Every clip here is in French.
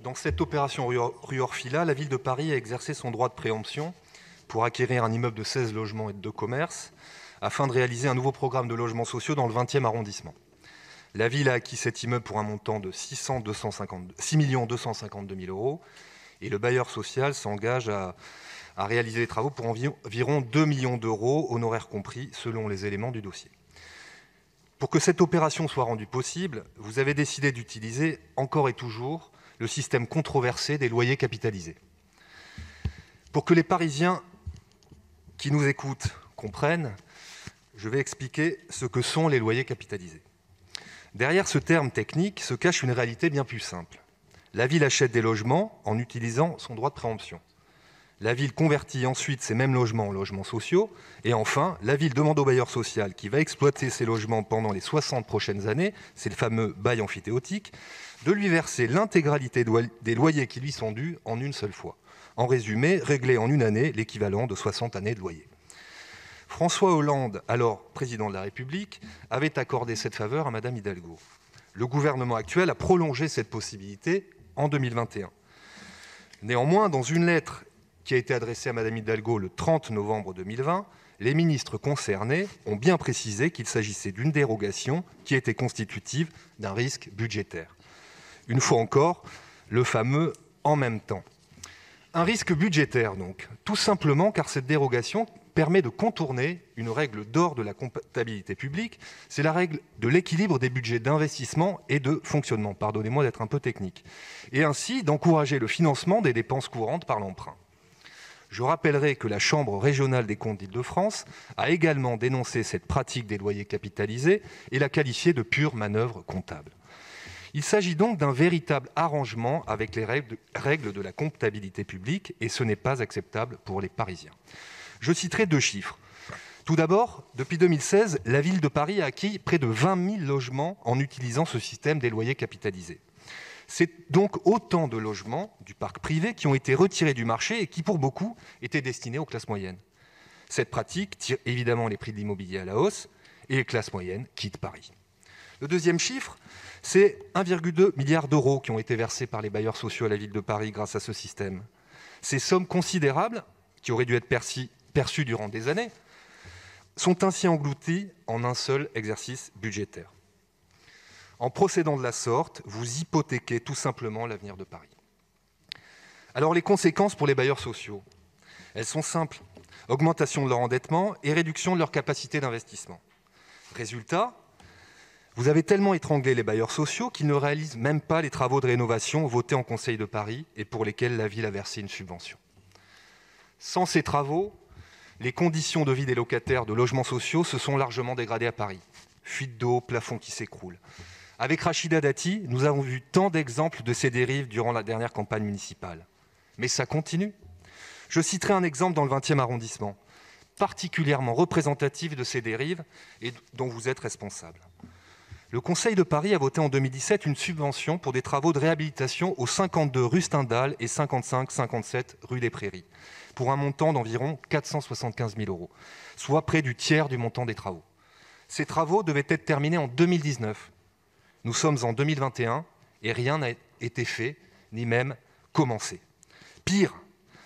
Dans cette opération rue Orfila, la ville de Paris a exercé son droit de préemption pour acquérir un immeuble de 16 logements et de 2 commerces afin de réaliser un nouveau programme de logements sociaux dans le 20e arrondissement. La ville a acquis cet immeuble pour un montant de 6 252 000 euros et le bailleur social s'engage à réaliser les travaux pour environ 2 millions d'euros, honoraires compris, selon les éléments du dossier. Pour que cette opération soit rendue possible, vous avez décidé d'utiliser encore et toujours le système controversé des loyers capitalisés. Pour que les Parisiens qui nous écoutent comprennent, je vais expliquer ce que sont les loyers capitalisés. Derrière ce terme technique se cache une réalité bien plus simple. La ville achète des logements en utilisant son droit de préemption. La ville convertit ensuite ces mêmes logements en logements sociaux. Et enfin, la ville demande au bailleur social qui va exploiter ces logements pendant les 60 prochaines années, c'est le fameux bail amphithéotique, de lui verser l'intégralité des loyers qui lui sont dus en une seule fois. En résumé, régler en une année l'équivalent de 60 années de loyer. François Hollande, alors président de la République, avait accordé cette faveur à Madame Hidalgo. Le gouvernement actuel a prolongé cette possibilité en 2021. Néanmoins, dans une lettre qui a été adressée à Madame Hidalgo le 30 novembre 2020, les ministres concernés ont bien précisé qu'il s'agissait d'une dérogation qui était constitutive d'un risque budgétaire. Une fois encore, le fameux « en même temps ». Un risque budgétaire donc, tout simplement car cette dérogation permet de contourner une règle d'or de la comptabilité publique, c'est la règle de l'équilibre des budgets d'investissement et de fonctionnement, pardonnez-moi d'être un peu technique, et ainsi d'encourager le financement des dépenses courantes par l'emprunt. Je rappellerai que la Chambre régionale des comptes d'Île-de-France a également dénoncé cette pratique des loyers capitalisés et l'a qualifiée de pure manœuvre comptable. Il s'agit donc d'un véritable arrangement avec les règles de la comptabilité publique et ce n'est pas acceptable pour les Parisiens. Je citerai 2 chiffres. Tout d'abord, depuis 2016, la ville de Paris a acquis près de 20 000 logements en utilisant ce système des loyers capitalisés. C'est donc autant de logements du parc privé qui ont été retirés du marché et qui, pour beaucoup, étaient destinés aux classes moyennes. Cette pratique tire évidemment les prix de l'immobilier à la hausse et les classes moyennes quittent Paris. Le deuxième chiffre, c'est 1,2 milliard d'euros qui ont été versés par les bailleurs sociaux à la ville de Paris grâce à ce système. Ces sommes considérables, qui auraient dû être perçues durant des années, sont ainsi englouties en un seul exercice budgétaire. En procédant de la sorte, vous hypothéquez tout simplement l'avenir de Paris. Alors les conséquences pour les bailleurs sociaux, elles sont simples. Augmentation de leur endettement et réduction de leur capacité d'investissement. Résultat, vous avez tellement étranglé les bailleurs sociaux qu'ils ne réalisent même pas les travaux de rénovation votés en Conseil de Paris et pour lesquels la ville a versé une subvention. Sans ces travaux, les conditions de vie des locataires de logements sociaux se sont largement dégradées à Paris. Fuite d'eau, plafond qui s'écroule. Avec Rachida Dati, nous avons vu tant d'exemples de ces dérives durant la dernière campagne municipale. Mais ça continue. Je citerai un exemple dans le 20e arrondissement, particulièrement représentatif de ces dérives et dont vous êtes responsable. Le Conseil de Paris a voté en 2017 une subvention pour des travaux de réhabilitation aux 52 rue Stendhal et 55-57 rue des Prairies, pour un montant d'environ 475 000 euros, soit près du tiers du montant des travaux. Ces travaux devaient être terminés en 2019. Nous sommes en 2021 et rien n'a été fait, ni même commencé. Pire,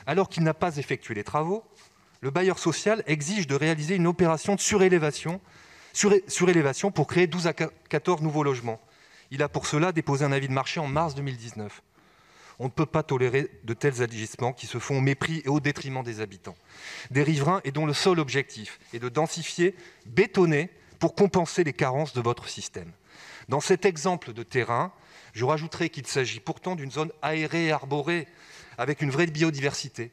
alors qu'il n'a pas effectué les travaux, le bailleur social exige de réaliser une opération de surélévation pour créer 12 à 14 nouveaux logements. Il a pour cela déposé un avis de marché en mars 2019. On ne peut pas tolérer de tels agissements qui se font au mépris et au détriment des habitants, des riverains et dont le seul objectif est de densifier, bétonner pour compenser les carences de votre système. Dans cet exemple de terrain, je rajouterai qu'il s'agit pourtant d'une zone aérée et arborée, avec une vraie biodiversité.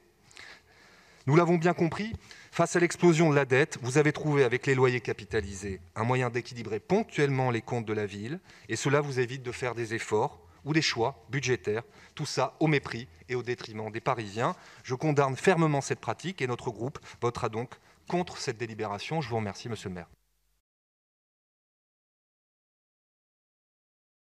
Nous l'avons bien compris, face à l'explosion de la dette, vous avez trouvé avec les loyers capitalisés un moyen d'équilibrer ponctuellement les comptes de la ville, et cela vous évite de faire des efforts ou des choix budgétaires, tout ça au mépris et au détriment des Parisiens. Je condamne fermement cette pratique et notre groupe votera donc contre cette délibération. Je vous remercie, monsieur le maire.